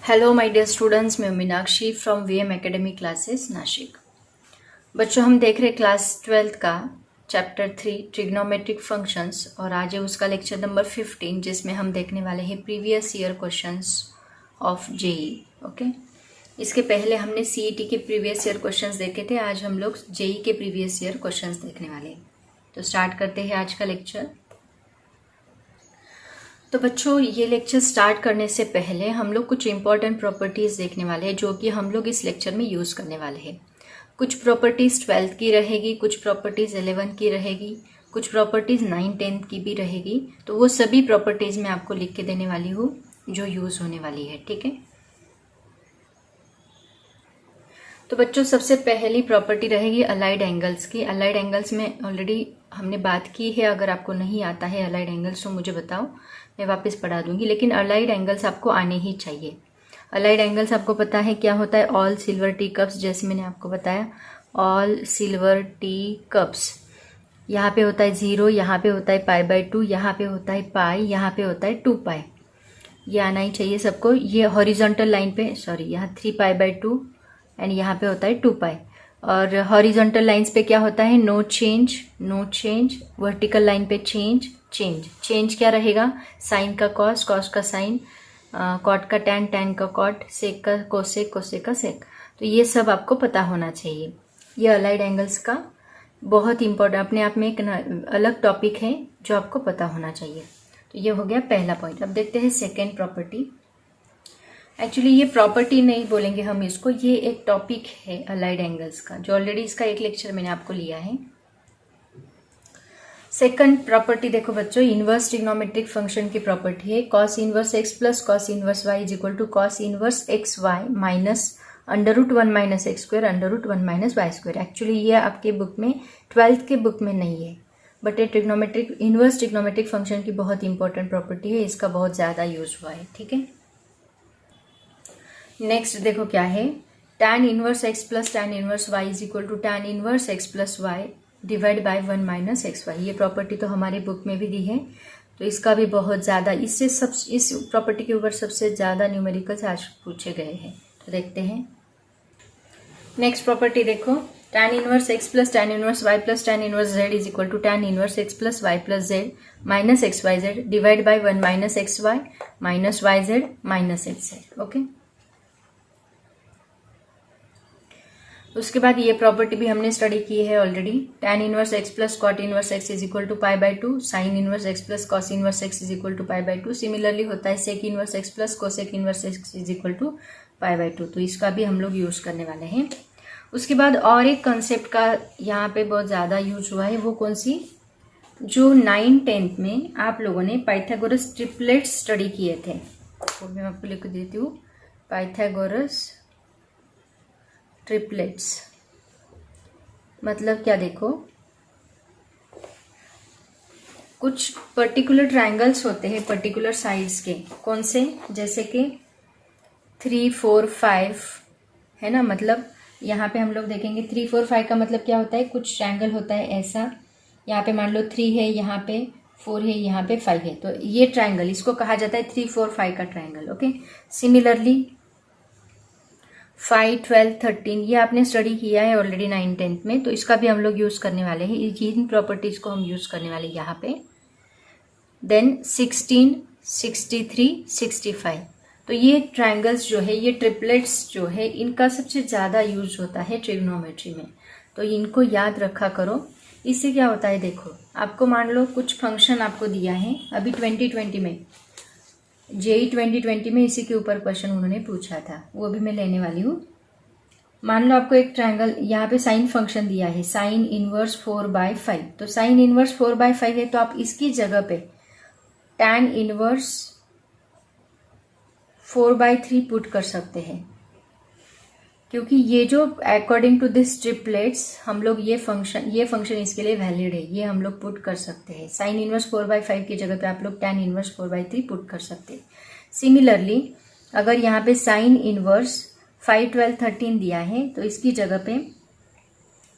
Hello my dear students, मैं Meenakshi from VM academy classes Nashik. बच्चों, हम देख रहे क्लास 12 का चैप्टर 3 ट्रिग्नोमेट्रिक फंक्शंस और आज है उसका लेक्चर नंबर 15 जिसमें हम देखने वाले हैं previous year questions of JEE. Okay, इसके पहले हमने सीईटी के प्रीवियस ईयर क्वेश्चंस देखे थे। आज हम लोग जेई के प्रीवियस ईयर क्वेश्चंस देखने वाले हैं। तो स्टार्ट करते हैं आज का लेक्चर। तो बच्चों, ये लेक्चर स्टार्ट करने से पहले हम लोग कुछ इंपॉर्टेंट प्रॉपर्टीज़ देखने वाले हैं जो कि हम लोग इस लेक्चर में यूज़ करने वाले हैं। कुछ प्रॉपर्टीज़ 12th की रहेगी, कुछ प्रॉपर्टीज़ 11 की रहेगी, कुछ प्रॉपर्टीज़ 9 10th की भी रहेगी। तो वो सभी प्रॉपर्टीज़ मैं आपको लिख के देने वाली हूँ जो यूज़ होने वाली है। ठीक है, तो बच्चों सबसे पहली प्रॉपर्टी रहेगी अलाइड एंगल्स की। अलाइड एंगल्स में ऑलरेडी हमने बात की है। अगर आपको नहीं आता है अलाइड एंगल्स तो मुझे बताओ, मैं वापस पढ़ा दूंगी, लेकिन अलाइड एंगल्स आपको आने ही चाहिए। अलाइड एंगल्स आपको पता है क्या होता है? ऑल सिल्वर टी कप्स, जैसे मैंने आपको बताया ऑल सिल्वर टी कप्स। यहाँ पे होता है 0, यहाँ पे होता है π/2, यहाँ पे होता है पाई, यहाँ पे होता है 2π। ये आना ही चाहिए सबको। ये हॉरिजॉन्टल लाइन पे, सॉरी, यहाँ 3π/2 एंड यहाँ पे होता है 2π। और हॉरिजॉन्टल लाइंस पे क्या होता है? No change, no change. Vertical line पे चेंज, चेंज। चेंज क्या रहेगा? साइन का कॉस, कॉस का साइन, कॉट का टैन, टैन का कॉट, सेक का कोसेक, कोसेक का सेक। तो ये सब आपको पता होना चाहिए। ये अलाइड एंगल्स का बहुत इंपॉर्टेंट, अपने आप में एक अलग टॉपिक है जो आपको पता होना चाहिए। तो ये हो गया पहला पॉइंट। अब देखते हैं सेकेंड प्रॉपर्टी। एक्चुअली ये प्रॉपर्टी नहीं बोलेंगे हम इसको, ये एक टॉपिक है अलाइड एंगल्स का, जो ऑलरेडी इसका एक लेक्चर मैंने आपको लिया है। सेकंड प्रॉपर्टी देखो बच्चों, इनवर्स ट्रिग्नोमेट्रिक फंक्शन की प्रॉपर्टी है cos inverse x plus cos inverse Y is equal to cos inverse X Y minus √1 minus x square √1 minus Y square. Actually ये आपके बुक में 12th के बुक में नहीं है, बट ये ट्रिग्नोमेट्रिक इनवर्स ट्रिग्नोमेट्रिक फंक्शन की बहुत इंपॉर्टेंट प्रॉपर्टी है, इसका बहुत ज़्यादा यूज हुआ है। ठीक है, नेक्स्ट देखो क्या है, tan inverse x plus tan inverse Y is equal to tan inverse x plus Y divide by 1 minus x Y. ये प्रॉपर्टी तो हमारे बुक में भी दी है, तो इसका भी बहुत ज़्यादा, इससे सब इस प्रॉपर्टी के ऊपर सबसे ज़्यादा न्यूमेरिकल्स आज पूछे गए हैं। तो देखते हैं नेक्स्ट प्रॉपर्टी। देखो, tan inverse x plus tan inverse y plus tan inverse z is equal to tan inverse x plus y plus z minus x y z divide by 1 minus x Y minus y z minus x z. Okay, उसके बाद ये property भी हमने study की है already. tan inverse x plus cot inverse x is equal to π/2, sine inverse x plus cos inverse x is equal to π/2। Similarly होता है sec inverse x plus cosec inverse x is equal to π/2। तो इसका भी हम लोग use करने वाले हैं। उसके बाद और एक कंसेप्ट का यहाँ पे बहुत ज़्यादा यूज हुआ है, वो कौन सी? जो 9 10th में आप लोगों ने पाइथागोरस ट्रिपलेट्स स्टडी किए थे, वो मैं आपको लिख देती हूँ। पाइथागोरस ट्रिपलेट्स मतलब क्या? देखो, कुछ पर्टिकुलर ट्रायंगल्स होते हैं पर्टिकुलर साइड्स के। कौन से? जैसे कि 3 4 5 है ना। मतलब यहाँ पे हम लोग देखेंगे 3 4 5 का मतलब क्या होता है? कुछ ट्रायंगल होता है ऐसा, यहाँ पे मान लो 3 है, यहाँ पे 4 है, यहाँ पे 5 है, तो ये ट्रायंगल, इसको कहा जाता है 3 4 5 का ट्रायंगल। ओके, सिमिलरली 5 12 13 ये आपने स्टडी किया है ऑलरेडी 9 10th में, तो इसका भी हम लोग यूज करने वाले हैं। इन प्रॉपर्टीज को हम यूज करने वाले यहाँ पे। देन 16 63 65, तो ये ट्रायंगल्स जो है, ये ट्रिपलेट्स जो है, इनका सबसे ज़्यादा यूज होता है ट्रिग्नोमेट्री में, तो इनको याद रखा करो। इससे क्या होता है? देखो, आपको मान लो कुछ फंक्शन आपको दिया है अभी 2020 में, जेई 2020 में इसी के ऊपर क्वेश्चन उन्होंने पूछा था, वो भी मैं लेने वाली हूँ। मान लो आपको एक ट्रायंगल, यहाँ पे साइन फंक्शन दिया है साइन इनवर्स 4/5, तो साइन इनवर्स 4/5 है, तो आप इसकी जगह पे tan इनवर्स 4/3 पुट कर सकते हैं, क्योंकि ये जो अकॉर्डिंग टू दिस ट्रिपलेट्स हम लोग ये फंक्शन इसके लिए वैलिड है, ये हम लोग पुट कर सकते हैं। साइन इनवर्स 4/5 की जगह पे आप लोग tan इनवर्स 4/3 पुट कर सकते हैं। सिमिलरली अगर यहाँ पे साइन इनवर्स 5 12 13 दिया है, तो इसकी जगह पे,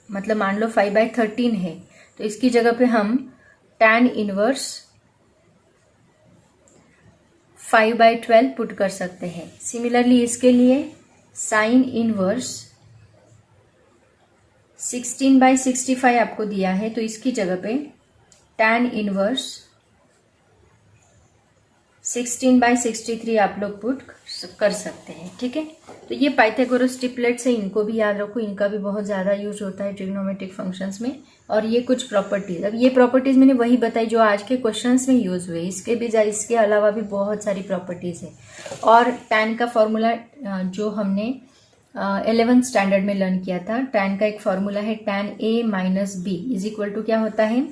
मतलब मान लो 5/13 है, तो इसकी जगह पे हम tan इनवर्स 5/12 पुट कर सकते हैं। सिमिलरली इसके लिए साइन इनवर्स 16/65 आपको दिया है, तो इसकी जगह पे tan इनवर्स 16/63 आप लोग पुट कर सकते हैं। ठीक है, तो ये पाइथागोरस ट्रिपलेट्स है, इनको भी याद रखो, इनका भी बहुत ज़्यादा यूज होता है ट्रिग्नोमेट्रिक फंक्शंस में। और ये कुछ प्रॉपर्टीज, अब ये प्रॉपर्टीज मैंने वही बताई जो आज के क्वेश्चंस में यूज हुए, इसके अलावा भी बहुत सारी प्रॉपर्टीज है। और tan का फॉर्मूला जो हमने 11th स्टैंडर्ड में लर्न किया था, tan का एक फॉर्मूला है tan a minus B is equal to क्या होता है,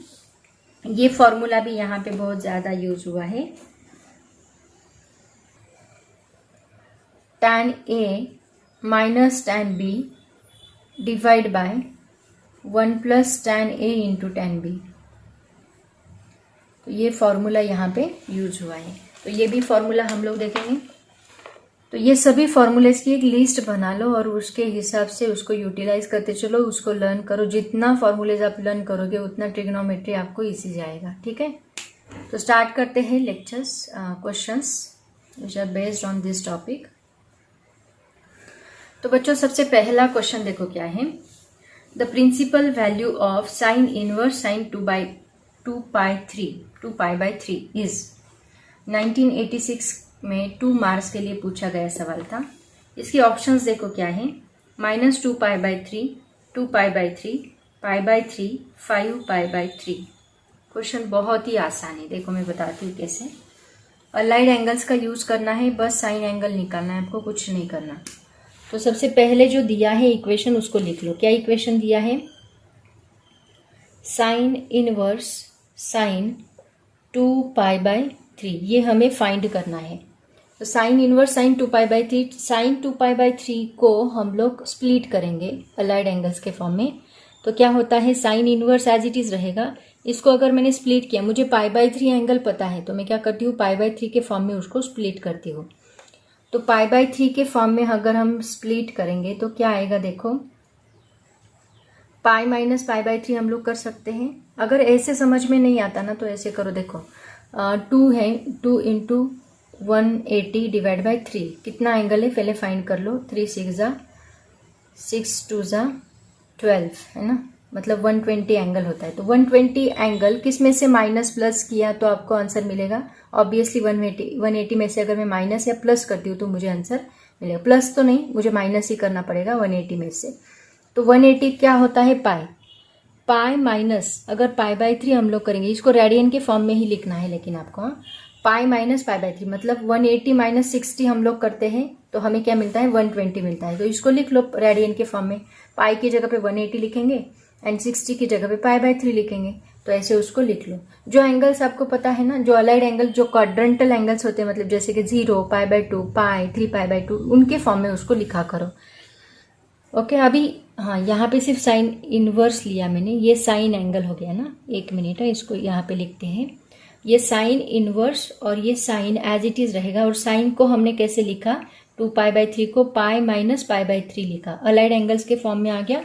ये फॉर्मूला भी यहाँ पे बहुत ज़्यादा यूज हुआ है। tan a minus tan b divide by 1 plus tan a into tan b, तो ये फॉर्मूला यहाँ पे यूज हुआ है। तो ये भी फॉर्मूला हम लोग देखेंगे। तो ये सभी फॉर्मूलेस की एक लिस्ट बना लो और उसके हिसाब से उसको यूटिलाइज करते चलो, उसको लर्न करो। जितना फॉर्मूलेज आप लर्न करोगे उतना ट्रिग्नोमेट्री आपको इजी जाएगा। ठीक है, तो स्टार्ट करते हैं lectures, questions which are based on this topic. तो बच्चों सबसे पहला क्वेश्चन देखो क्या है, the principal value of sine inverse sine 2π/3 is. 1986 में 2 मार्क्स के लिए पूछा गया सवाल था। इसकी ऑप्शंस देखो क्या है, -2π/3, 2π/3, π/3, 5π/3। क्वेश्चन बहुत ही आसान है, देखो मैं बताती हूँ कैसे। अलाइड एंगल्स का यूज करना है, बस साइन एंगल निकालना है, आपको कुछ नहीं करना। तो सबसे पहले जो दिया है इक्वेशन उसको लिख लो। क्या इक्वेशन दिया है, साइन इनवर्स साइन 2π/3, ये हमें फाइंड करना है। तो साइन इनवर्स साइन 2π/3, साइन 2π/3 को हम लोग स्प्लिट करेंगे अलाइड एंगल्स के फॉर्म में। तो क्या होता है, sine inverse as it is रहेगा, इसको अगर मैंने स्प्लिट किया, मुझे π/3 एंगल पता है, तो मैं क्या करती हूँ, π/3 के फॉर्म में उसको स्प्लिट करती हूँ। तो π/3 के फॉर्म में अगर हम स्प्लिट करेंगे तो क्या आएगा, देखो पाई माइनस π/3 हम लोग कर सकते हैं। अगर ऐसे समझ में नहीं आता ना तो ऐसे करो, देखो 2 है, 2 इंटू 180 डिवाइड बाई 3, कितना एंगल है पहले फाइंड कर लो। 3 6 2 12 है ना, मतलब 120 एंगल होता है। तो 120 एंगल किस में से माइनस प्लस किया तो आपको आंसर मिलेगा, ऑब्वियसली 180 में से अगर मैं माइनस या प्लस करती हूँ तो मुझे आंसर मिलेगा। प्लस तो नहीं, मुझे माइनस ही करना पड़ेगा 180 में से। तो 180 क्या होता है, पाई माइनस, अगर π/3 हम लोग करेंगे, इसको रेडियन के फॉर्म में ही लिखना है लेकिन आपको, पाई माइनस π/3 मतलब 180 माइनस 60 हम लोग करते हैं तो हमें क्या मिलता है, 120 मिलता है। तो इसको लिख लो रेडियन के फॉर्म में, पाई की जगह पे 180 लिखेंगे एंड 60 की जगह पे π/3 लिखेंगे। तो ऐसे उसको लिख लो। जो एंगल्स आपको पता है ना, जो अलाइड एंगल, जो क्वाड्रेंटल एंगल्स होते हैं, मतलब जैसे कि 0, π/2, पाई, 3π/2, उनके फॉर्म में उसको लिखा करो। ओके, अभी हाँ यहाँ पे सिर्फ साइन इनवर्स लिया मैंने, ये साइन एंगल हो गया ना। एक मिनट है, इसको यहाँ पे लिखते हैं, ये साइन इनवर्स और ये साइन एज इट इज रहेगा। और साइन को हमने कैसे लिखा, 2π/3 को पाई माइनस π/3 लिखा, अलाइड एंगल्स के फॉर्म में आ गया।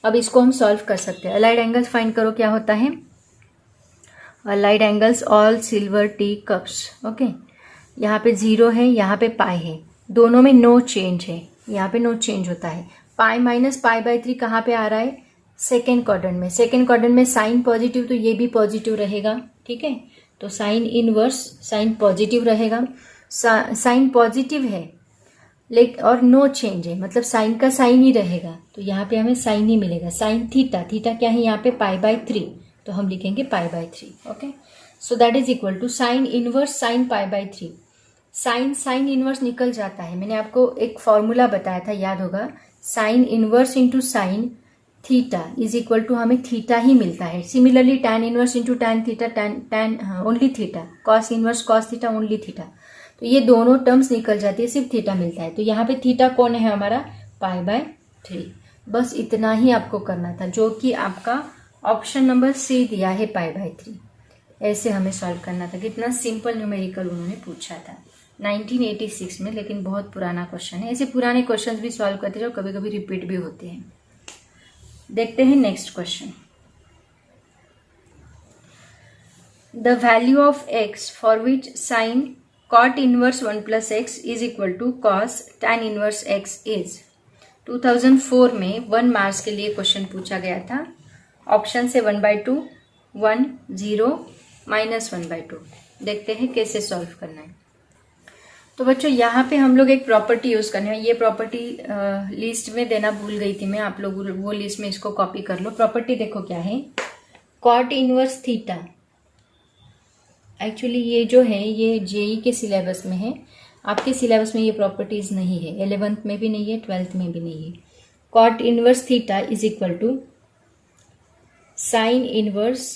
अब इसको हम सॉल्व कर सकते हैं। अलाइड एंगल्स फाइंड करो, क्या होता है, allied angles all silver T cups. Okay, यहाँ पे 0 है, यहाँ पे पाई है, दोनों में नो चेंज है, यहाँ पे नो चेंज होता है। पाई माइनस π/3 कहाँ पे आ रहा है, सेकेंड क्वाड्रेंट में। सेकेंड क्वाड्रेंट में साइन पॉजिटिव, तो ये भी पॉजिटिव रहेगा। ठीक है, तो साइन इनवर्स साइन पॉजिटिव रहेगा, साइन पॉजिटिव है और नो चेंज है, मतलब साइन का साइन ही रहेगा, तो यहाँ पे हमें साइन ही मिलेगा। साइन थीटा, थीटा क्या है यहाँ पे, π/3, तो हम लिखेंगे π/3। Okay, so that is equal to sine inverse sine π/3। Sine inverse निकल जाता है, मैंने आपको एक फॉर्मूला बताया था, याद होगा, sine inverse into sine theta is equal to हमें थीटा ही मिलता है। Similarly tan inverse into tan theta, tan only theta, cos inverse cos theta only theta, तो ये दोनों टर्म्स निकल जाती है, सिर्फ थीटा मिलता है। तो यहाँ पे थीटा कौन है हमारा, π/3। बस इतना ही आपको करना था, जो कि आपका ऑप्शन नंबर सी दिया है π/3। ऐसे हमें सॉल्व करना था। कितना सिंपल न्यूमेरिकल उन्होंने पूछा था 1986 में, लेकिन बहुत पुराना क्वेश्चन है। ऐसे पुराने क्वेश्चंस भी सॉल्व करते रहो, कभी कभी रिपीट भी होते हैं। देखते हैं next question. The value of x for which sine cot inverse 1 plus x is equal to cos tan inverse x is. 2004 में 1 मार्क्स के लिए क्वेश्चन पूछा गया था। ऑप्शन से 1/2, 1, 0, -1/2। देखते हैं कैसे सॉल्व करना है। तो बच्चों यहाँ पे हम लोग एक प्रॉपर्टी यूज करने हैं। ये प्रॉपर्टी लिस्ट में देना भूल गई थी मैं, आप लोग वो लिस्ट में इसको कॉपी कर लो। प्रॉपर्टी देखो क्या है, कॉट इनवर्स थीटा। एक्चुअली ये जो है ये जेई के सिलेबस में है, आपके सिलेबस में ये प्रॉपर्टीज नहीं है, 11th में भी नहीं है, 12th में भी नहीं है। Cot inverse theta is equal to sine inverse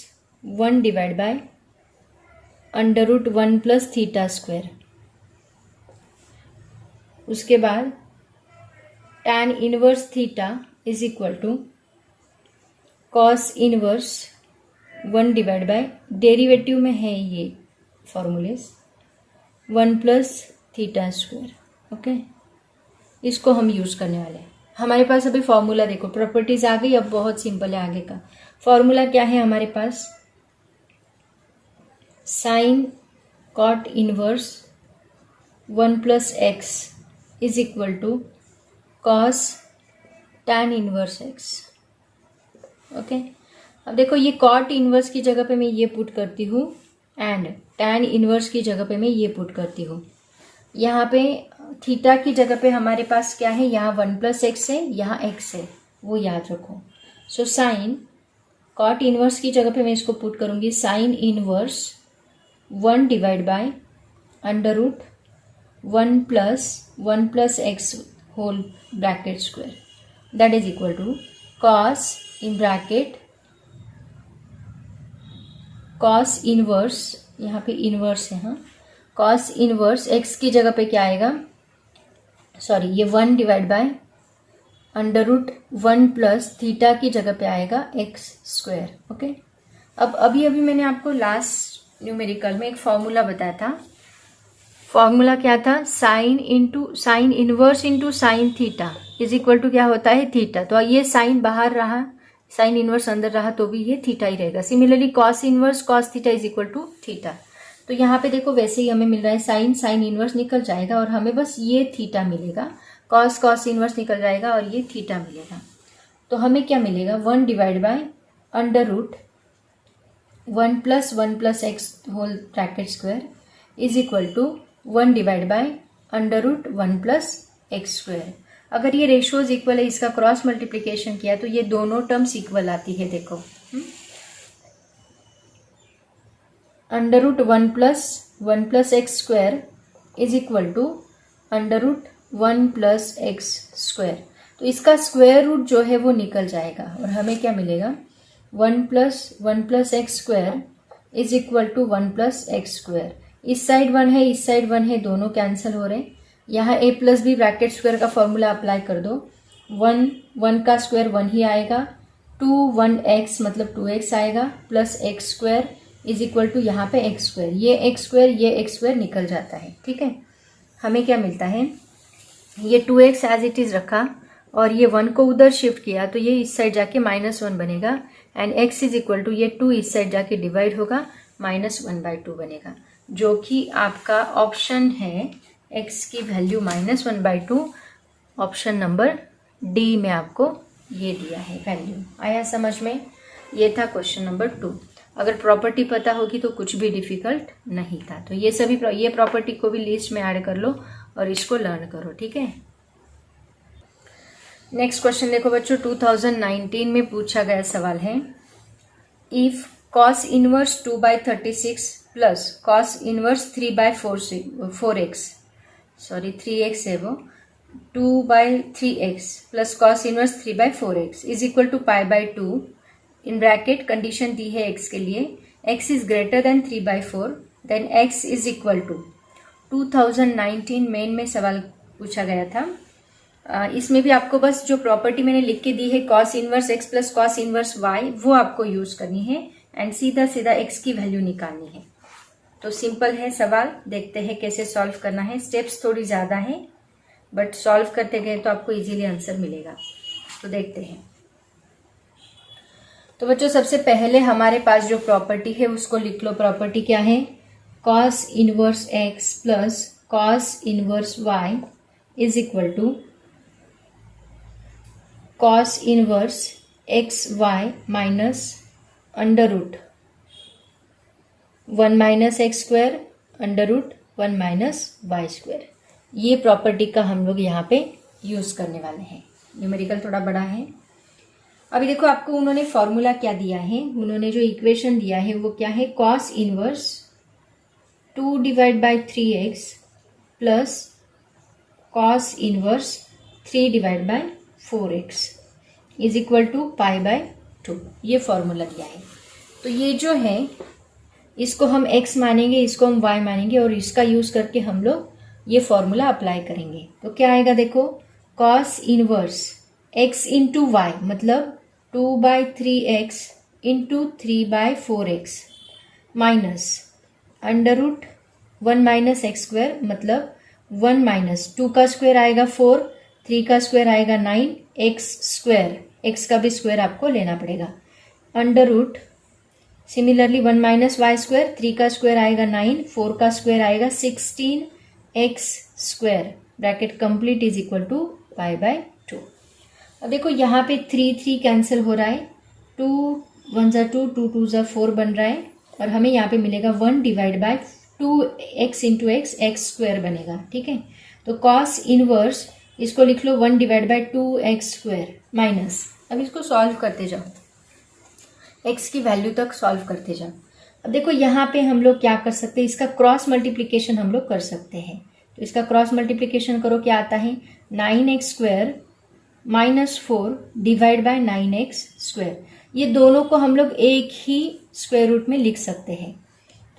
1 divide by √1 plus theta square. उसके बाद tan inverse theta is equal to cos inverse 1 divide by, derivative में है ये formulas, 1 plus theta square. Okay, इसको हम यूज करने वाले हैं। हमारे पास अभी फॉर्मूला देखो, प्रॉपर्टीज आ गई, अब बहुत सिंपल है आगे का। फॉर्मूला क्या है हमारे पास, sine cot inverse 1 plus x is equal to cos tan inverse x. Okay, अब देखो ये कॉट इनवर्स की जगह पे मैं ये पुट करती हूँ एंड tan इनवर्स की जगह पे मैं ये पुट करती हूँ। यहाँ पे थीटा की जगह पे हमारे पास क्या है, यहाँ 1 प्लस एक्स है, यहाँ एक्स है, वो याद रखो। सो साइन कॉट इनवर्स की जगह पे मैं इसको पुट करूँगी sine inverse 1 divide by √1 plus X whole bracket square, that is equal to cos in bracket cos inverse, यहाँ पे इनवर्स है, हाँ, कॉस इनवर्स एक्स की जगह पे क्या आएगा, सॉरी ये 1 डिवाइड बाय √1 प्लस थीटा की जगह पे आएगा एक्स स्क्वायर। ओके, अब अभी मैंने आपको लास्ट न्यूमेरिकल में एक फॉर्मूला बताया था। फॉर्मूला क्या था, sine inverse into sine theta is equal to क्या होता है, थीटा। तो ये साइन बाहर रहा, साइन इनवर्स अंदर रहा तो भी ये थीटा ही रहेगा। Similarly cos inverse cos theta is equal to theta. तो यहाँ पे देखो वैसे ही हमें मिल रहा है साइन इनवर्स निकल जाएगा और हमें बस ये थीटा मिलेगा, कॉस इनवर्स निकल जाएगा और ये थीटा मिलेगा। तो हमें क्या मिलेगा, 1 divide by √1 plus X whole bracket square is equal to 1 divide by √1 plus X square. अगर ये रेशियोज इक्वल है, इसका क्रॉस मल्टीप्लिकेशन किया तो ये दोनों टर्म्स इक्वल आती है। देखो √1 plus X square is equal to √1 plus X square. तो इसका स्क्वायर रूट जो है वो निकल जाएगा और हमें क्या मिलेगा, 1 plus X square is equal to 1 plus X square. इस साइड 1 है, इस साइड 1 है, दोनों कैंसिल हो रहे हैं। यहाँ a plus B bracket square का फॉर्मूला अप्लाई कर दो, 1 का स्क्वायर 1 ही आएगा, 1x मतलब 2x आएगा, plus X square is equal to यहाँ पे एक्स स्क्वायर, ये एक्स स्क्वायर निकल जाता है। ठीक है, हमें क्या मिलता है, ये 2x एज इट इज रखा और ये 1 को उधर शिफ्ट किया तो ये इस साइड जाके -1 बनेगा and x is equal to ये 2 इस साइड जाके डिवाइड होगा, -1/2 बनेगा, जो कि आपका ऑप्शन है x की वैल्यू -1/2। ऑप्शन नंबर डी में आपको ये दिया है वैल्यू। आया समझ में, ये था क्वेश्चन नंबर 2। अगर प्रॉपर्टी पता होगी तो कुछ भी डिफिकल्ट नहीं था। तो ये प्रॉपर्टी को भी लिस्ट में ऐड कर लो और इसको लर्न करो। ठीक है, नेक्स्ट क्वेश्चन देखो बच्चों, 2019 में पूछा गया सवाल है, if cos inverse 2/36 plus cos inverse 3/4x, sorry 3x है वो, 2/3x plus cos inverse 3/4x is equal to π/2। In bracket condition दी है x के लिए, x is greater than 3/4 than x is equal to. 2019 main में सवाल पूछा गया था। इसमें भी आपको बस जो प्रॉपर्टी मैंने लिख के दी है cos inverse x plus cos inverse y, वो आपको यूज करनी है एंड सीधा x की वैल्यू निकालनी है। तो सिंपल है सवाल, देखते हैं कैसे सॉल्व करना है। स्टेप्स थोड़ी ज्यादा है बट सॉल्व करते गए तो आपको इजीली आंसर मिलेगा। तो देखते हैं। तो बच्चों सबसे पहले हमारे पास जो प्रॉपर्टी है उसको लिख लो। प्रॉपर्टी क्या है, cos inverse x plus cos inverse Y is equal to cos inverse X Y minus under root 1 minus x square under root 1 minus Y square. ये प्रॉपर्टी का हम लोग यहाँ पे यूज़ करने वाले हैं। न्यूमेरिकल थोड़ा बड़ा है। अभी देखो आपको उन्होंने फॉर्मूला क्या दिया है, उन्होंने जो इक्वेशन दिया है वो क्या है, cos inverse 2 divide by 3x plus cos inverse 3 divide by 4x is equal to pi by 2। ये फॉर्मूला दिया है। तो ये जो है इसको हम x मानेंगे, इसको हम y मानेंगे और इसका यूज करके हम लोग ये फॉर्मूला अप्लाई करेंगे। तो क्या आएगा देखो, cos inverse x into Y मतलब 2/3x into 3/4x minus under root 1 minus x square मतलब 1 माइनस 2 का स्क्वायर आएगा 4, 3 का स्क्वायर आएगा 9, एक्स स्क्वायर, एक्स का भी स्क्वायर आपको लेना पड़ेगा, under root similarly 1 minus Y square, 3 का स्क्वायर आएगा 9, 4 का स्क्वायर आएगा 16 X square bracket complete is equal to pi by 2। अब देखो यहाँ पे 3 कैंसिल हो रहा है, 2 1 ज़ा 2, 2 2 ज़ा 4 बन रहा है और हमें यहाँ पे मिलेगा 1 divide by 2x into x, x square बनेगा। ठीक है, तो कॉस इनवर्स इसको लिख लो 1 divide by 2x square minus, अब इसको सॉल्व करते जाओ, x की वैल्यू तक सॉल्व करते जाओ। अब देखो यहाँ पे हम लोग क्या कर सकते हैं, इसका क्रॉस मल्टीप्लिकेशन हम लोग कर सकते हैं। तो इसका क्रॉस मल्टीप्लिकेशन करो, क्या आता है 9x square minus 4 divide by 9x square. ये दोनों को हम लोग एक ही स्क्वायर रूट में लिख सकते हैं।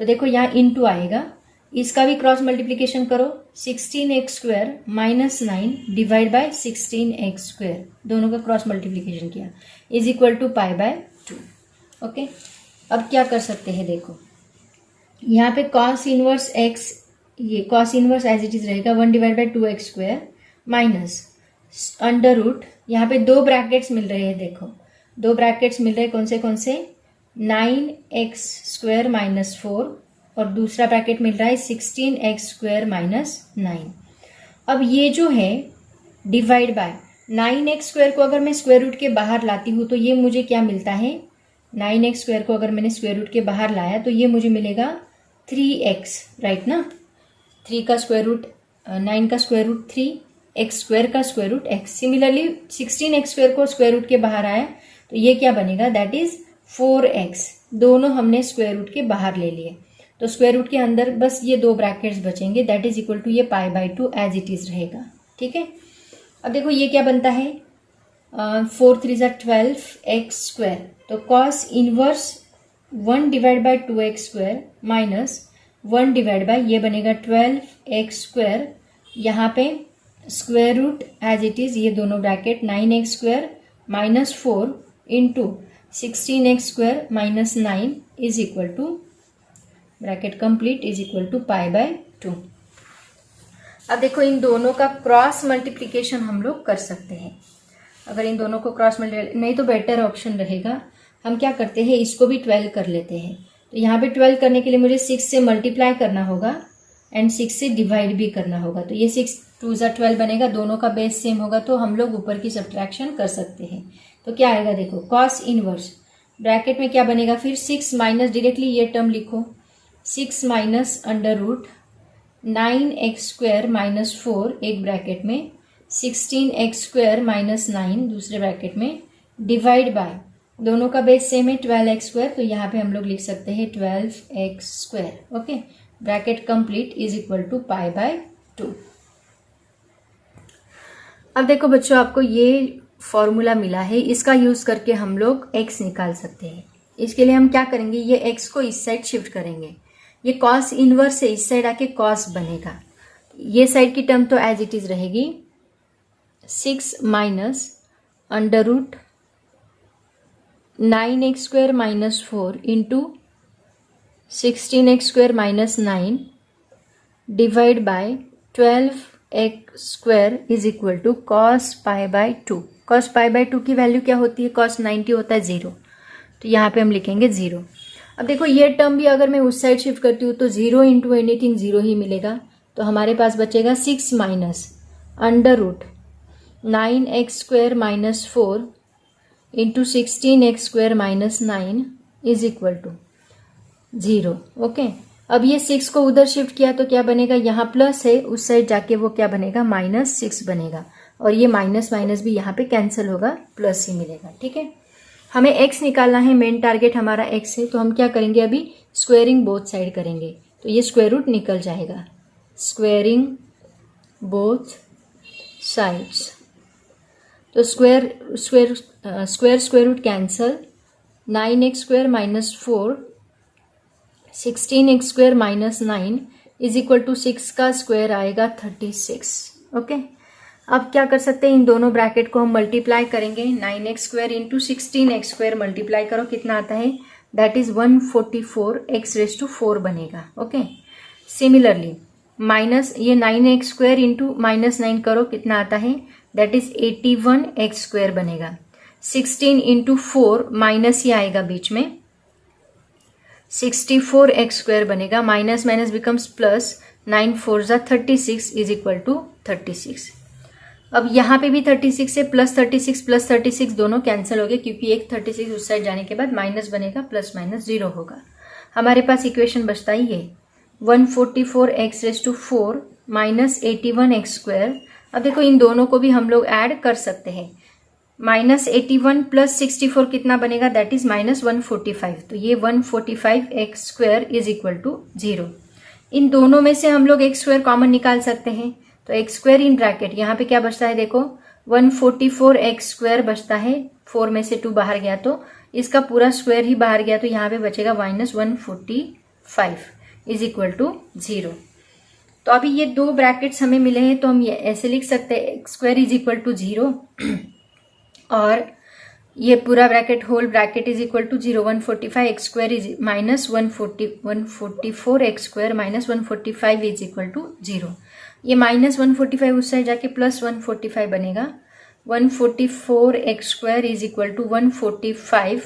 तो देखो यहाँ इनटू आएगा, इसका भी क्रॉस मल्टीप्लिकेशन करो, 16x square minus 9 divide by 16x square, दोनों का क्रॉस मल्टीप्लिकेशन किया is equal to pi by 2। Okay, अब क्या कर सकते हैं, देखो यहाँ पे कॉस इनवर्स एक्स, ये cos inverse as it is रहेगा 1 divide by 2x square minus under root, यहाँ पे 2 ब्रैकेट्स मिल रहे हैं, देखो 2 ब्रैकेट्स मिल रहे हैं, कौन से 9x स्क्वायर माइनस 4 और दूसरा ब्रैकेट मिल रहा है 16x स्क्वायर माइनस 9। अब ये जो है डिवाइड बाय 9x स्क्वायर को अगर मैं स्क्वायर रूट के बाहर लाती हूँ तो ये मुझे क्या मिलता है, 9x स्क्वायर को अगर मैंने स्क्वायर रूट के बाहर लाया तो ये मुझे मिलेगा 3x, राइट ना, 3 का स्क्वायर रूट 9 का स्क्वायर रूट 3, एक्स स्क्वायर का square root x। Similarly 16x square को स्क्वायर रूट के बाहर आया तो ये क्या बनेगा, दैट इज 4x। दोनों हमने स्क्वायर रूट के बाहर ले लिए तो स्क्वायर रूट के अंदर बस ये 2 ब्रैकेट्स बचेंगे, दैट इज इक्वल टू ये pi by 2 as it is रहेगा। ठीक है, अब देखो ये क्या बनता है, 4 3 ज़ा 12 एक्स स्क्वायर, तो cos inverse 1 divide by 2x square minus 1 divide by ये बनेगा 12x स्क्वायर, यहाँ पे square root as it is ये दोनों bracket 9x square minus 4 into 16x square minus 9 is equal to bracket complete is equal to pi by 2। अब देखो इन दोनों का क्रॉस मल्टीप्लिकेशन हम लोग कर सकते हैं। अगर इन दोनों को क्रॉस मल्टीप्लिकेशन नहीं तो बेटर ऑप्शन रहेगा, हम क्या करते हैं इसको भी 12 कर लेते हैं। तो यहाँ पे 12 करने के लिए मुझे 6 से मल्टीप्लाई करना होगा एंड 6 से डिवाइड भी करना होगा, तो ये 6 2 ज़ा 12 बनेगा, दोनों का बेस सेम होगा तो हम लोग ऊपर की सब्ट्रैक्शन कर सकते हैं। तो क्या आएगा देखो, कॉस इनवर्स ब्रैकेट में क्या बनेगा फिर 6 माइनस, डायरेक्टली ये टर्म लिखो 6 minus under root 9x square minus 4 एक ब्रैकेट में, 16x स्क्वायर माइनस 9 दूसरे ब्रैकेट में, डिवाइड बाय दोनों का बेस सेम है 12x स्क्वायर, तो यहाँ पे हम लोग लिख सकते हैं 12x square. Okay, bracket complete is equal to pi by 2। अब देखो बच्चों, आपको ये फॉर्मूला मिला है, इसका यूज करके हम लोग x निकाल सकते हैं। इसके लिए हम क्या करेंगे, ये x को इस साइड शिफ्ट करेंगे, ये कॉस इनवर्स से इस साइड आके कॉस बनेगा, ये साइड की टर्म तो एज इट इज रहेगी 6 minus under root 9x square minus 4 into 16x square minus 9 divide by 12x square is equal to cos pi by 2। Cos pi by 2 की value क्या होती है, कॉस 90 होता है 0, तो यहाँ पे हम लिखेंगे 0। अब देखो ये टर्म भी अगर मैं उस साइड शिफ्ट करती हूँ तो 0 इंटू एनीथिंग 0 ही मिलेगा, तो हमारे पास बचेगा 6 minus under root 9x² minus 4 into 16x² minus 9 is equal to 0। Okay, अब ये 6 को उधर शिफ्ट किया तो क्या बनेगा, यहाँ प्लस है, उस साइड जाके वो क्या बनेगा, -6 बनेगा, और ये माइनस माइनस भी यहाँ पे कैंसिल होगा, प्लस ही मिलेगा। ठीक है, हमें x निकालना है, मेन टारगेट हमारा x है, तो हम क्या करेंगे, अभी स्क्वेयरिंग बोथ साइड करेंगे, तो ये स्क्वायर रूट निकल जाएगा, स्क्वेयरिंग बोथ साइड्स, तो square root cancel, 9x² minus 4 16x² minus 9 is equal to 6 का स्क्वायर आएगा 36। ओके, अब क्या कर सकते हैं, इन दोनों ब्रैकेट को हम मल्टीप्लाई करेंगे, 9x² इंटू 16x² मल्टीप्लाई करो, कितना आता है, दैट इज 144x⁴ बनेगा। ओके, सिमिलरली माइनस ये 9x² इंटू -9 करो, कितना आता है, दैट इज 81x² बनेगा। 16 इंटू 4 माइनस ही आएगा बीच में, 64x² बनेगा, माइनस माइनस बिकम्स प्लस, 9 4 जा 36 इज इक्वल टू 36। अब यहाँ पे भी 36 से +36 दोनों कैंसिल हो गए, क्योंकि एक 36 उस साइड जाने के बाद माइनस बनेगा, प्लस माइनस 0 होगा। हमारे पास इक्वेशन बचता ही है 144x⁴ माइनस 81x²। अब देखो इन दोनों को भी हम लोग ऐड कर सकते हैं, -81 प्लस 64 कितना बनेगा, दैट इज -145, तो ये 145x² इज इक्वल टू 0। इन दोनों में से हम लोग x² कॉमन निकाल सकते हैं, तो x² इन ब्रैकेट, यहाँ पे क्या बचता है, देखो 144x² बचता है, 4 में से 2 बाहर गया तो इसका पूरा स्क्वायर ही बाहर गया, तो यहाँ पे बचेगा -145 इज इक्वल टू 0। तो अभी ये दो ब्रैकेट्स हमें मिले हैं, तो हम ये ऐसे लिख सकते हैं, x² इज इक्वल टू 0 और ये पूरा bracket whole bracket is equal to 0, 145x² is minus 144x² minus 145 is equal to 0। ये -145 उस साइड जाके +145 बनेगा, 144x² is equal to 145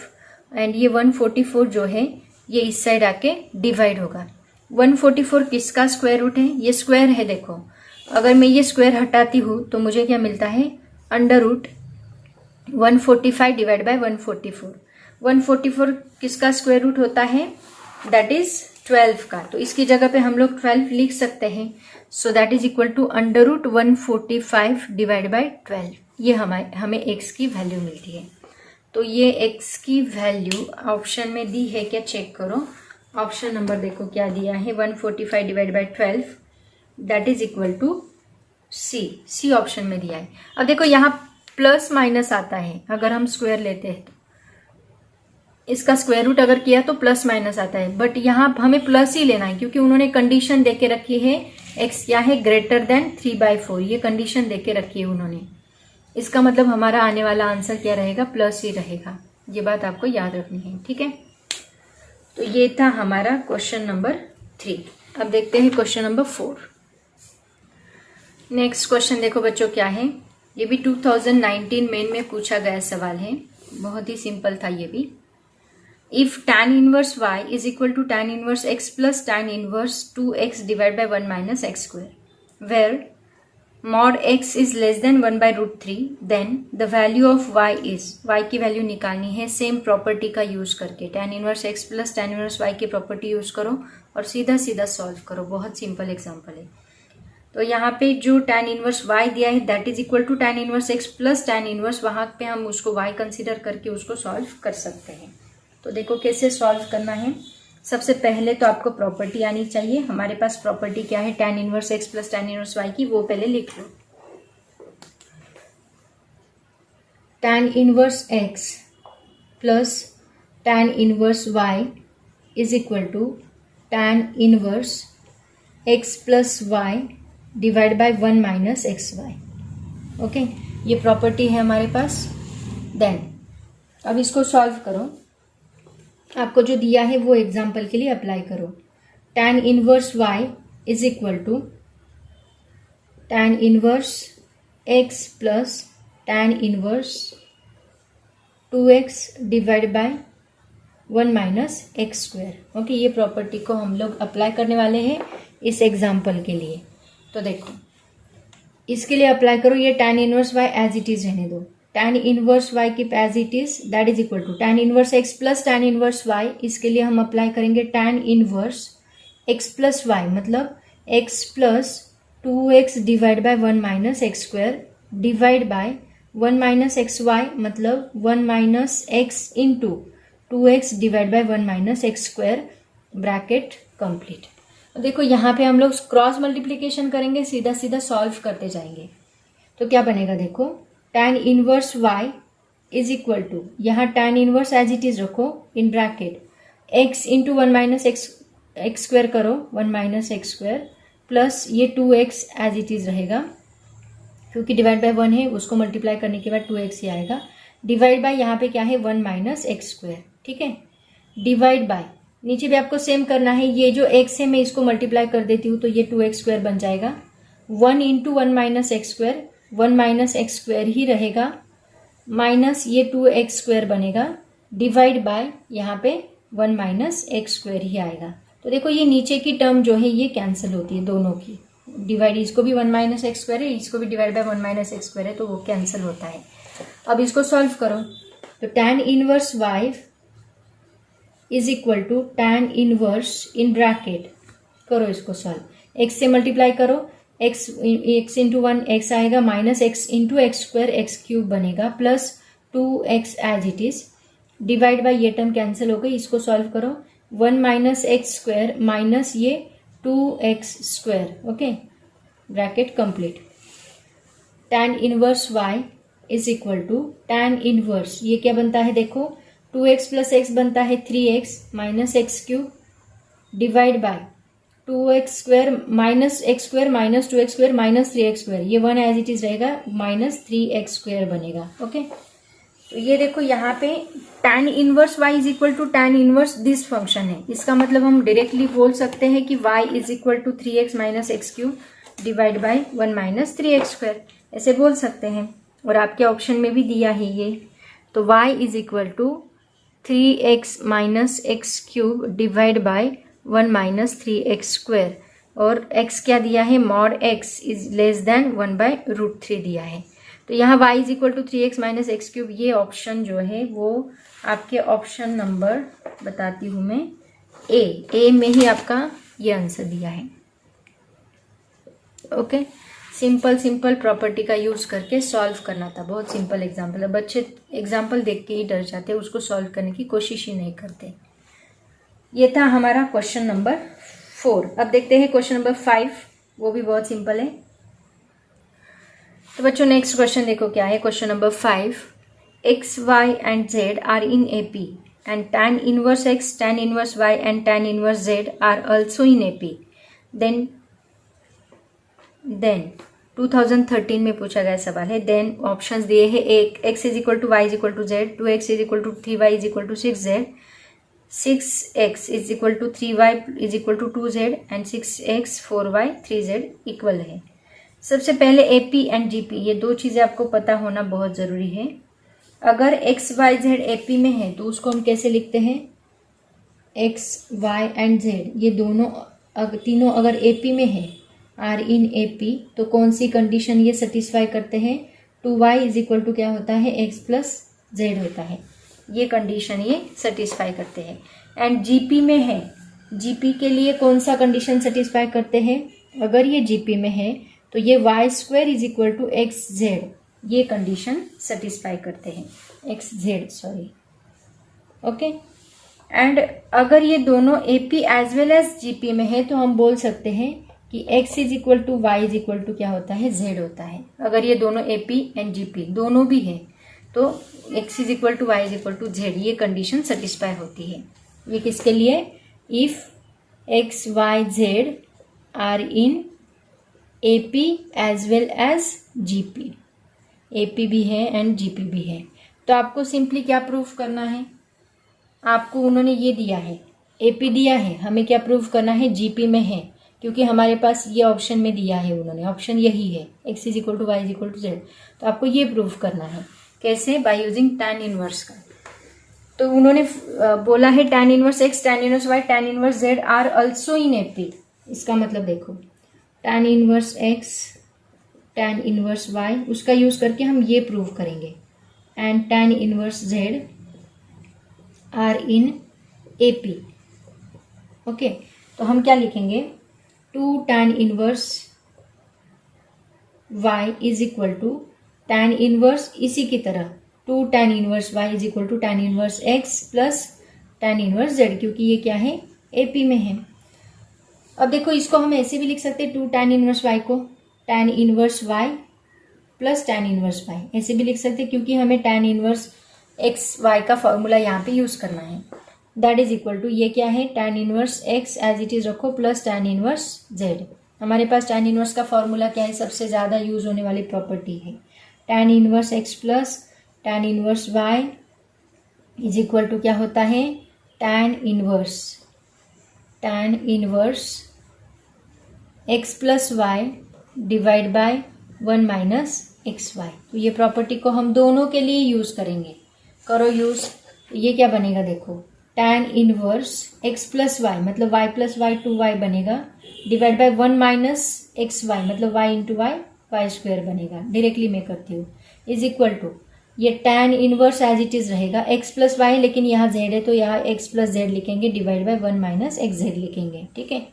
and ये 144 जो है ये इस साइड आके डिवाइड होगा। 144 किसका स्क्वायर रूट है, ये स्क्वायर है, देखो अगर मैं ये स्क्वायर हटाती हूँ तो मुझे क्या मिलता है, अंडर रूट 145 डिवाइड बाय 144। 144 किसका स्क्वायर रूट होता है, दैट इज 12 का, तो इसकी जगह पे हम लोग 12 लिख सकते हैं, so that is equal to under root 145 divide by 12। ये हमें x की वैल्यू मिलती है। तो ये x की वैल्यू ऑप्शन में दी है क्या, चेक करो, ऑप्शन नंबर देखो क्या दिया है, 145 divide by 12 that is equal to C option में दिया है। अब देखो यहाँ प्लस माइनस आता है, अगर हम स्क्वायर लेते हैं तो इसका स्क्वायर रूट अगर किया तो प्लस माइनस आता है, बट यहाँ हमें प्लस ही लेना है, क्योंकि उन्होंने कंडीशन देके रखी है x क्या है, ग्रेटर देन 3/4, ये कंडीशन देके रखी है उन्होंने, इसका मतलब हमारा आने वाला आंसर क्या रहेगा, प्लस ही रहेगा, ये बात आपको याद रखनी है। ठीक है, तो ये था हमारा क्वेश्चन नंबर 3। अब देखते हैं क्वेश्चन नंबर 4। नेक्स्ट क्वेश्चन देखो बच्चों क्या है, ये भी 2019 मेन में पूछा गया सवाल है, बहुत ही सिंपल था ये भी। If tan inverse y is equal to tan inverse x plus tan inverse 2x divide by 1 minus x², where mod x is less than 1/√3, then the value of y is, y की वैल्यू निकालनी है same property का use करके, tan inverse x plus tan inverse y की property use करो और सीधा सीधा सॉल्व करो, बहुत सिंपल एग्जाम्पल है। तो यहाँ पे जो tan इनवर्स y दिया है that is equal to tan inverse x plus tan inverse, वहां पे हम उसको y कंसीडर करके उसको सॉल्व कर सकते हैं। तो देखो कैसे सॉल्व करना है, सबसे पहले तो आपको प्रॉपर्टी आनी चाहिए, हमारे पास प्रॉपर्टी क्या है, tan inverse x plus tan inverse y की, वो पहले लिख लो। tan inverse x plus tan inverse y is equal to tan inverse x plus y divide by 1 minus xy। Okay, ये प्रॉपर्टी है हमारे पास। देन अब इसको सॉल्व करो, आपको जो दिया है वो एग्जाम्पल के लिए अप्लाई करो। tan inverse y is equal to tan inverse x plus tan inverse 2x divide by 1 minus x square. Okay, ये प्रॉपर्टी को हम लोग अप्लाई करने वाले हैं इस एग्जाम्पल के लिए। तो देखो, इसके लिए अप्लाई करो, ये tan inverse y as it is रहने दो। tan inverse y keep as it is, that is equal to tan inverse x plus tan inverse y। इसके लिए हम अप्लाई करेंगे tan inverse x plus y, मतलब x plus 2x divide by 1 minus x square divide by 1 minus x y, मतलब 1 minus x into 2x divide by 1 minus x square, bracket complete. देखो यहाँ पे हम लोग क्रॉस मल्टीप्लीकेशन करेंगे, सीधा सीधा सॉल्व करते जाएंगे। तो क्या बनेगा, देखो tan inverse y is equal to, यहाँ tan inverse as it is रखो in bracket, x into 1 minus x square करो, 1 माइनस एक्स स्क्वायर प्लस ये 2x एज इट इज रहेगा, क्योंकि डिवाइड बाय 1 है, उसको मल्टीप्लाई करने के बाद 2x ही आएगा, डिवाइड बाय यहाँ पे क्या है 1 माइनस एक्स स्क्वायर, ठीक है, डिवाइड बाय नीचे भी आपको सेम करना है, ये जो x है मैं इसको मल्टीप्लाई कर देती हूँ तो ये 2x स्क्वायर बन जाएगा, 1 into 1 minus x square, 1 minus x square ही रहेगा, माइनस ये 2x स्क्वायर बनेगा, डिवाइड बाय यहाँ पे 1 माइनस एक्स स्क्वायर ही आएगा। तो देखो ये नीचे की टर्म जो है ये कैंसिल होती है, दोनों की डिवाइड, इसको भी 1 माइनस एक्स स्क्वायर है, इसको भी divide by 1 minus x square है, तो वो कैंसिल होता है। अब इसको सॉल्व करो, तो tan inverse y is equal to tan inverse in bracket, करो इसको सॉल्व, x से मल्टीप्लाई करो, x इंटू 1 x आएगा, minus x into x square x cube बनेगा, plus 2x as it is, divide by ये term cancel हो गई, इसको सॉल्व करो, 1 माइनस एक्स स्क्वायर माइनस ये 2x square, okay, bracket complete. tan inverse y is equal to tan inverse, ये क्या बनता है देखो, 2x प्लस एक्स बनता है 3x minus x cube, divide by 2x square minus x square minus 2x square minus 3x square, ये 1 as it is रहेगा, minus 3x square बनेगा। ओके, तो ये देखो यहाँ पे tan inverse y is equal to tan inverse this function है, इसका मतलब हम डायरेक्टली बोल सकते हैं कि y is equal to 3x minus x cube divide by 1 minus 3x square, ऐसे बोल सकते हैं, और आपके ऑप्शन में भी दिया है ये। तो y is equal to 3x minus x cube divide by 1 minus 3x square, और x क्या दिया है, mod x is less than 1 by root 3 दिया है। तो यहाँ y is equal to 3x minus x cube, ये ऑप्शन जो है वो आपके ऑप्शन नंबर बताती हूँ मैं, ए में ही आपका ये आंसर दिया है। ओके, सिंपल प्रॉपर्टी का यूज करके सॉल्व करना था, बहुत सिंपल एग्जाम्पल है, बच्चे एग्जाम्पल देख के ही डर जाते हैं, उसको सॉल्व करने की कोशिश ही नहीं करते। ये था हमारा क्वेश्चन नंबर 4। अब देखते हैं क्वेश्चन नंबर 5, वो भी बहुत सिंपल है। तो बच्चों नेक्स्ट क्वेश्चन देखो क्या है, question number 5, x, y and z are in AP and tan inverse x, tan inverse y and tan inverse z are also in AP. Then 2013 में पूछा गया सवाल है। देन ऑप्शंस दिए हैं, एक x is equal to y is equal to z, 2x is equal to 3y is equal to 6z, 6x is equal to 3y is equal to 2z and 6x 4y 3z equal है। सबसे पहले AP and GP, ये दो चीज़ें आपको पता होना बहुत ज़रूरी है। अगर x, y, z AP में है तो उसको हम कैसे लिखते हैं, x, y एंड z ये दोनों तीनों अगर AP में है, आर इन AP, तो कौन सी कंडीशन ये सेटिस्फाई करते हैं, 2y इज इक्वल टू क्या होता है, x प्लस z होता है, ये कंडीशन ये सेटिस्फाई करते हैं। एंड GP में है, GP के लिए कौन सा कंडीशन सेटिस्फाई करते हैं, अगर ये GP में है तो ये y square is equal to x z, ये कंडीशन सेटिस्फाई करते हैं, x z sorry. Okay, and अगर ये दोनों AP as well as GP में है तो हम बोल सकते हैं कि x is equal to y is equal to क्या होता है, z होता है। अगर ये दोनों AP एंड GP दोनों भी है तो x is equal to y is equal to z, ये कंडीशन सेटिस्फाई होती है। ये किसके लिए, if x, y, z are in AP as well as GP, AP भी है एंड GP भी है। तो आपको सिंपली क्या प्रूफ करना है, आपको उन्होंने ये दिया है, AP दिया है, हमें क्या प्रूफ करना है, GP में है, क्योंकि हमारे पास ये ऑप्शन में दिया है उन्होंने, ऑप्शन यही है, x is equal to y is equal to z. तो आपको ये प्रूफ करना है, कैसे, बाय यूजिंग tan इनवर्स का। तो उन्होंने बोला है tan inverse x, tan inverse y, tan inverse z are also in AP। इसका मतलब देखो tan inverse x, tan inverse y, उसका यूज करके हम ये प्रूव करेंगे, and tan inverse z are in AP। Okay, तो हम क्या लिखेंगे, 2 tan inverse y is equal to tan inverse इसी की तरह 2 tan inverse y is equal to tan inverse x plus tan inverse z, क्योंकि ये क्या है, AP में है। अब देखो इसको हम ऐसे भी लिख सकते हैं 2 tan इनवर्स y को tan inverse y plus tan inverse y, ऐसे भी लिख सकते हैं क्योंकि हमें tan इनवर्स x y का फॉर्मूला यहाँ पे यूज करना है। दैट इज इक्वल टू ये क्या है, tan inverse x as it is रखो प्लस tan इनवर्स z। हमारे पास tan इनवर्स का फॉर्मूला क्या है, सबसे ज्यादा यूज होने वाली प्रॉपर्टी है tan inverse x plus tan inverse y is equal to क्या होता है, tan inverse x plus y divide by 1 minus x y. तो ये प्रॉपर्टी को हम दोनों के लिए यूज करेंगे, करो यूज। ये क्या बनेगा देखो, tan inverse x plus y मतलब y प्लस वाई 2y बनेगा, divide by 1 minus x y मतलब y इंटू वाई स्क्वायर बनेगा। डायरेक्टली मैं करती हूँ, इज इक्वल टू ये tan inverse as it is रहेगा x प्लस वाई, लेकिन यहाँ z है तो यहाँ x प्लस जेड लिखेंगे, divide by 1 minus x z लिखेंगे। ठीक है,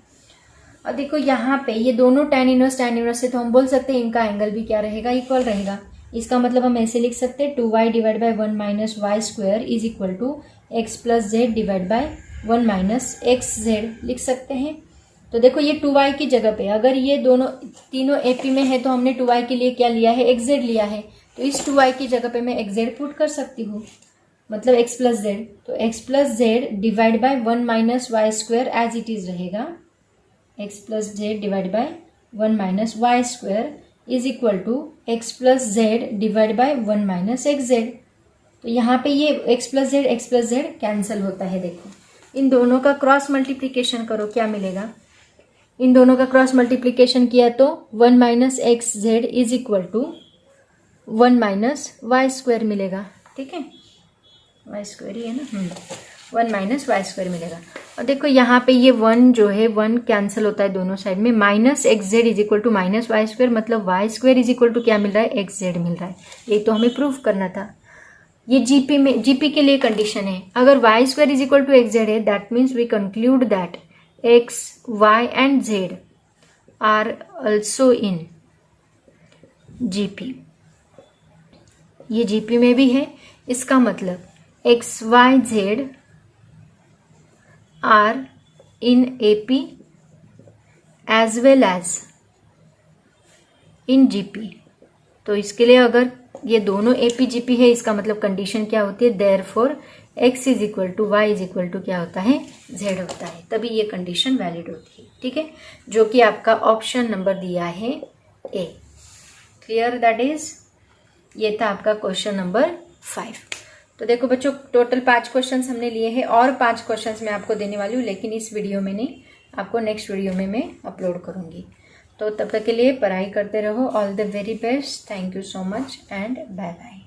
और देखो यहाँ पे ये दोनों tan इनवर्स है तो हम बोल सकते हैं इनका एंगल भी क्या रहेगा, इक्वल रहेगा। इसका मतलब हम ऐसे लिख सकते हैं 2y divide by 1 minus Y square is equal to x plus z divide by 1 minus x z लिख सकते हैं। तो देखो ये 2y की जगह पे, अगर ये दोनों तीनों AP में है तो हमने 2y के लिए क्या लिया है, एक्स जेड लिया है, तो इस 2y की जगह पे मैं एक्स जेड पुट कर सकती हूँ, मतलब x प्लस जेड। तो x plus z divide by 1 minus Y square as it is रहेगा, x plus z divide by 1 minus Y square is equal to x plus z divide by 1 minus x z. तो यहाँ पे ये x plus Z cancel होता है। देखो इन दोनों का क्रॉस मल्टीप्लीकेशन करो, क्या मिलेगा, इन दोनों का क्रॉस मल्टीप्लीकेशन किया तो 1 minus x z is equal to 1 minus Y square मिलेगा। ठीक है, वाई स्क्वायर ही है ना, 1 माइनस वाई स्क्वायर मिलेगा। और देखो यहाँ पे ये 1 जो है 1 कैंसिल होता है दोनों साइड में, minus x z is equal to minus Y square मतलब y square is equal to क्या मिल रहा है, एक्स जेड मिल रहा है। ये तो हमें प्रूव करना था। ये जीपी के लिए कंडीशन है, अगर y square is equal to x z है that means we conclude that x y and z are also in GP. ये जीपी में भी है, इसका मतलब x y z are in AP as well as in GP. तो इसके लिए अगर ये दोनों AP GP है, इसका मतलब कंडीशन क्या होती है, therefore x is equal to y is equal to क्या होता है, z होता है, तभी ये कंडीशन वैलिड होती है। ठीक है, जो कि आपका ऑप्शन नंबर दिया है A। क्लियर, दैट इज, ये था आपका क्वेश्चन नंबर 5। तो देखो बच्चों टोटल 5 क्वेश्चंस हमने लिए हैं और 5 क्वेश्चंस मैं आपको देने वाली हूँ, लेकिन इस वीडियो में नहीं, आपको नेक्स्ट वीडियो में मैं अपलोड करूँगी। तो तब तक के लिए पढ़ाई करते रहो। All the very best, thank you so much and bye bye.